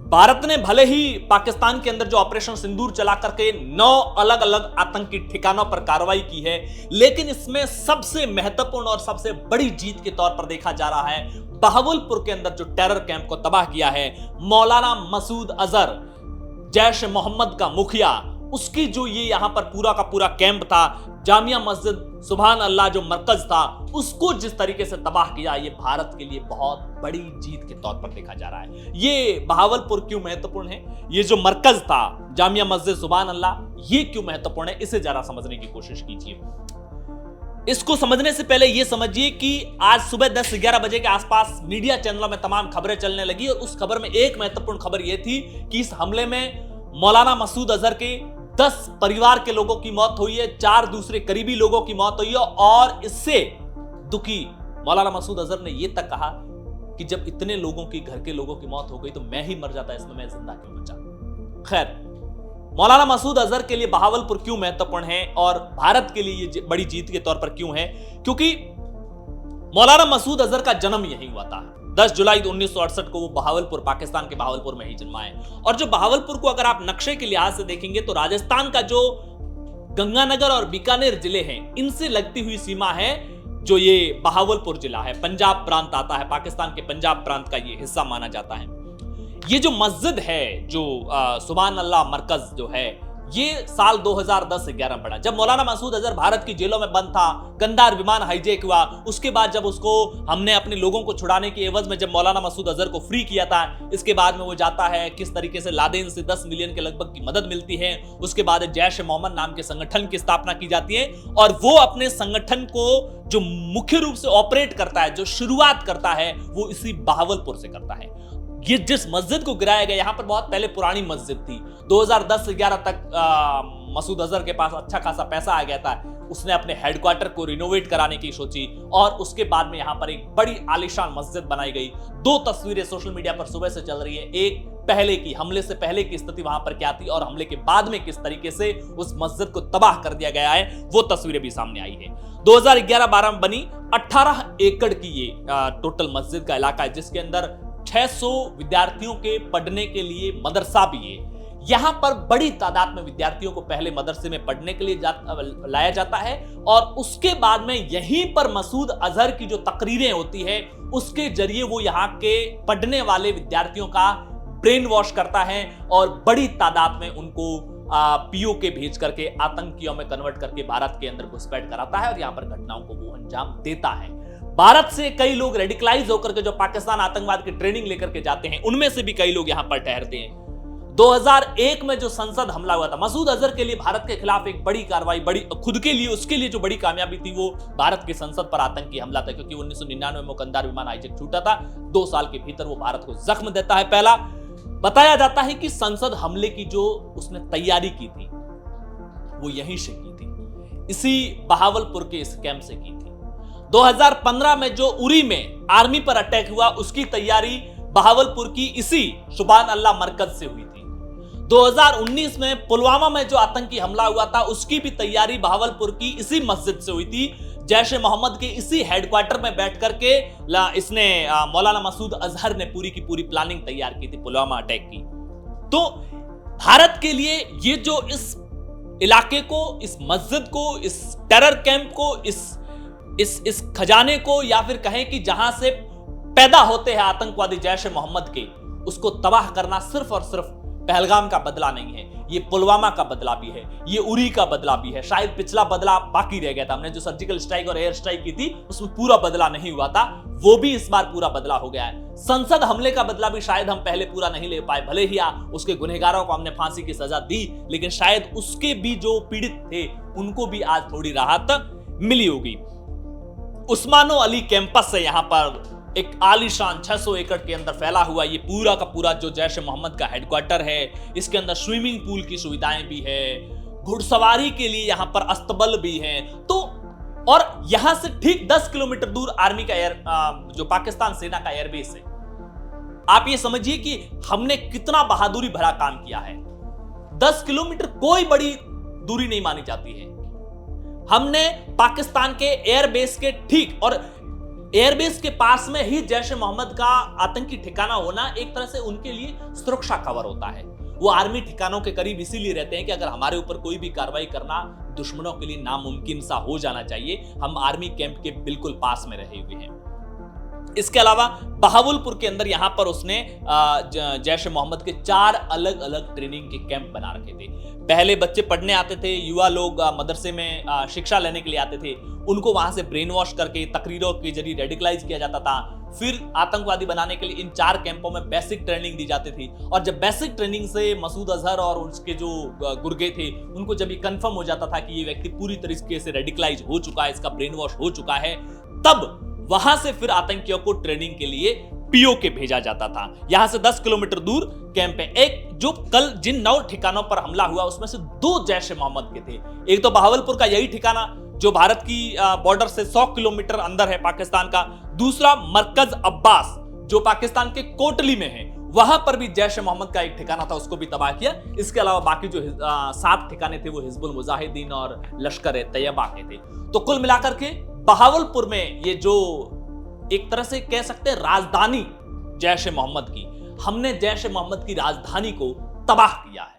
भारत ने भले ही पाकिस्तान के अंदर जो ऑपरेशन सिंदूर चला करके 9 अलग अलग आतंकी ठिकानों पर कार्रवाई की है, लेकिन इसमें सबसे महत्वपूर्ण और सबसे बड़ी जीत के तौर पर देखा जा रहा है बहावलपुर के अंदर जो टेरर कैंप को तबाह किया है। मौलाना मसूद अजहर, जैश ए मोहम्मद का मुखिया, उसकी जो ये यहां पर पूरा का पूरा कैंप था, जामिया मस्जिद सुभान अल्लाह जो मरकज था, उसको जिस तरीके से तबाह किया, ये भारत के लिए बहुत बड़ी जीत के तौर पर देखा जा रहा है। ये बहावलपुर क्यों महत्वपूर्ण है, ये जो मरकज था जामिया मस्जिद सुभान अल्लाह, ये क्यों महत्वपूर्ण है, इसे जरा समझने की कोशिश कीजिए। इसको समझने से पहले यह समझिए कि आज सुबह 10-11 बजे के आसपास मीडिया चैनलों में तमाम खबरें चलने लगी और उस खबर में एक महत्वपूर्ण खबर यह थी कि इस हमले में मौलाना मसूद अजहर के 10 परिवार के लोगों की मौत हुई है, 4 दूसरे करीबी लोगों की मौत हुई है और इससे दुखी मौलाना मसूद अजहर ने यह तक कहा कि जब इतने लोगों की, घर के लोगों की मौत हो गई तो मैं ही मर जाता, इसमें मैं जिंदा क्यों बचा। खैर, मौलाना मसूद अजहर के लिए बहावलपुर क्यों महत्वपूर्ण है और भारत के लिए ये बड़ी जीत के तौर पर क्यों है, क्योंकि मौलाना मसूद अजहर का जन्म यहीं हुआ था। 10 जुलाई 1968 को वो बहावलपुर, पाकिस्तान के बहावलपुर में ही जन्मा है। और जो बहावलपुर को अगर आप नक्शे के लिहाज से देखेंगे तो राजस्थान का जो गंगानगर और बीकानेर जिले हैं, इनसे लगती हुई सीमा है जो ये बहावलपुर जिला है। पंजाब प्रांत आता है, पाकिस्तान के पंजाब प्रांत का ये हिस्सा माना जाता है। ये जो मस्जिद है, जो सुभान अल्लाह मरकज जो है, ये साल 2010-11 पड़ा जब मौलाना मसूद अजहर भारत की जेलों में बंद था। कंधार विमान हाईजैक हुआ, उसके बाद जब उसको हमने अपने लोगों को छुड़ाने की एवज में जब मौलाना मसूद अजहर को फ्री किया था, इसके बाद में वो जाता है, किस तरीके से लादेन से 10 मिलियन के लगभग की मदद मिलती है। उसके बाद जैश ए मोहम्मद नाम के संगठन की स्थापना की जाती है और वो अपने संगठन को जो मुख्य रूप से ऑपरेट करता है, जो शुरुआत करता है, वो इसी बहावलपुर से करता है। ये जिस मस्जिद को गिराया गया, यहां पर बहुत पहले पुरानी मस्जिद थी। 2010-11 तक मसूद अजहर के पास अच्छा खासा पैसा आ गया था। उसने अपने हेडक्वार्टर को रिनोवेट कराने की सोची और उसके बाद में यहां पर एक बड़ी आलीशान मस्जिद बनाई गई। 2 तस्वीरें सोशल मीडिया पर सुबह से चल रही है। एक पहले की, हमले से पहले की स्थिति वहां पर क्या थी और हमले के बाद में किस तरीके से उस मस्जिद को तबाह कर दिया गया है, वो तस्वीरें भी सामने आई है। 2011-12 में बनी 18 एकड़ की ये टोटल मस्जिद का इलाका है, जिसके अंदर 600 विद्यार्थियों के पढ़ने के लिए मदरसा भी है। यहां पर बड़ी तादाद में विद्यार्थियों को पहले मदरसे में पढ़ने के लिए लाया जाता है और उसके बाद में यहीं पर मसूद अजहर की जो तकरीरें होती है, उसके जरिए वो यहां के पढ़ने वाले विद्यार्थियों का ब्रेन वॉश करता है और बड़ी तादाद में उनको पीओके भेज करके आतंकियों में कन्वर्ट करके भारत के अंदर घुसपैठ कराता है और यहां पर घटनाओं को वो अंजाम देता है। भारत से कई लोग रेडिकलाइज होकर के जो पाकिस्तान आतंकवाद की ट्रेनिंग लेकर के जाते हैं, उनमें से भी कई लोग यहां पर ठहरते हैं। 2001 में जो संसद हमला हुआ था, मसूद अजहर के लिए भारत के खिलाफ एक बड़ी कार्रवाई, बड़ी खुद के लिए, उसके लिए जो बड़ी कामयाबी थी, वो भारत की संसद पर आतंकी हमला था, क्योंकि 1999 में कंधार विमान हाईजैक छूटा था। 2 साल के भीतर वो भारत को जख्म देता है। पहला बताया जाता है कि संसद हमले की जो उसने तैयारी की थी, वो यहीं से की थी, इसी बहावलपुर के इस कैंप से की थी। 2015 में जो उरी में आर्मी पर अटैक हुआ, उसकी तैयारी बहावलपुर की इसी सुभान अल्लाह मरकज से हुई थी। 2019 में पुलवामा में जो आतंकी हमला हुआ था, उसकी भी तैयारी बहावलपुर की इसी मस्जिद से हुई थी। जैश ए मोहम्मद के इसी हेडक्वार्टर में बैठ करके इसने मौलाना मसूद अजहर ने पूरी की पूरी प्लानिंग तैयार की थी पुलवामा अटैक की। तो भारत के लिए ये जो इस इलाके को, इस मस्जिद को, इस टेरर कैंप को, इस खजाने को, या फिर कहें कि जहां से पैदा होते हैं आतंकवादी जैश ए मोहम्मद के, उसको तबाह करना सिर्फ और सिर्फ पहलगाम का बदला नहीं है, ये पुलवामा का बदला भी है, ये उरी का बदला भी है। शायद पिछला बदला बाकी रह गया था, हमने जो सर्जिकल स्ट्राइक और एयर स्ट्राइक की थी उसमें पूरा बदला नहीं हुआ था, वो भी इस बार पूरा बदला हो गया है। संसद हमले का बदला भी शायद हम पहले पूरा नहीं ले पाए, भले ही उसके गुनहगारों को हमने फांसी की सजा दी, लेकिन शायद उसके भी जो पीड़ित थे उनको भी आज थोड़ी राहत मिली होगी। उस्मानो अली कैंपस से यहां पर एक आलीशान 600 एकड़ के अंदर फैला हुआ ये पूरा का पूरा जो जैश ए मोहम्मद का हेडक्वार्टर है, इसके अंदर स्विमिंग पूल की सुविधाएं भी है, घुड़सवारी के लिए यहां पर अस्तबल भी है। तो और यहां से ठीक 10 किलोमीटर दूर आर्मी का जो पाकिस्तान सेना का एयरबेस है। आप ये समझिए कि हमने कितना बहादुरी भरा काम किया है। 10 किलोमीटर कोई बड़ी दूरी नहीं मानी जाती है। हमने पाकिस्तान के एयरबेस के ठीक, और एयरबेस के पास में ही जैश ए मोहम्मद का आतंकी ठिकाना होना एक तरह से उनके लिए सुरक्षा कवर होता है। वो आर्मी ठिकानों के करीब इसीलिए रहते हैं कि अगर हमारे ऊपर कोई भी कार्रवाई करना दुश्मनों के लिए नामुमकिन सा हो जाना चाहिए, हम आर्मी कैंप के बिल्कुल पास में रहे हुए हैं। इसके अलावा बहावलपुर के अंदर यहां पर उसने जैश ए मोहम्मद के 4 अलग अलग ट्रेनिंग के कैंप बना रखे थे। पहले बच्चे पढ़ने आते थे, युवा लोग मदरसे में शिक्षा लेने के लिए आते थे, उनको वहां से ब्रेन वॉश करके तकरीरों के जरिए रेडिकलाइज किया जाता था। फिर आतंकवादी बनाने के लिए इन 4 कैंपों में बेसिक ट्रेनिंग दी जाती थी, और जब बेसिक ट्रेनिंग से मसूद अजहर और उसके जो गुर्गे थे उनको जब ये कंफर्म हो जाता था कि ये व्यक्ति पूरी तरीके से रेडिकलाइज हो चुका है, इसका ब्रेन वॉश हो चुका है, तब वहां से फिर आतंकियों को ट्रेनिंग के लिए पीओके भेजा जाता था। यहां से 10 किलोमीटर दूर कैंप है। एक जो कल जिन 9 ठिकानों पर हमला हुआ उसमें से 2 जैश ए मोहम्मद के थे। एक तो बहावलपुर का यही ठिकाना जो भारत की बॉर्डर से 100 किलोमीटर अंदर है पाकिस्तान का, दूसरा मरकज अब्बास जो पाकिस्तान के कोटली में है, वहां पर भी जैश ए मोहम्मद का एक ठिकाना था, उसको भी तबाह किया। इसके अलावा बाकी जो 7 ठिकाने थे वो हिजबुल मुजाहिदीन और लश्कर ए तैयबा के थे। तो कुल मिलाकर के बहावलपुर में ये जो एक तरह से कह सकते हैं राजधानी जैश ए मोहम्मद की, हमने जैश ए मोहम्मद की राजधानी को तबाह किया है।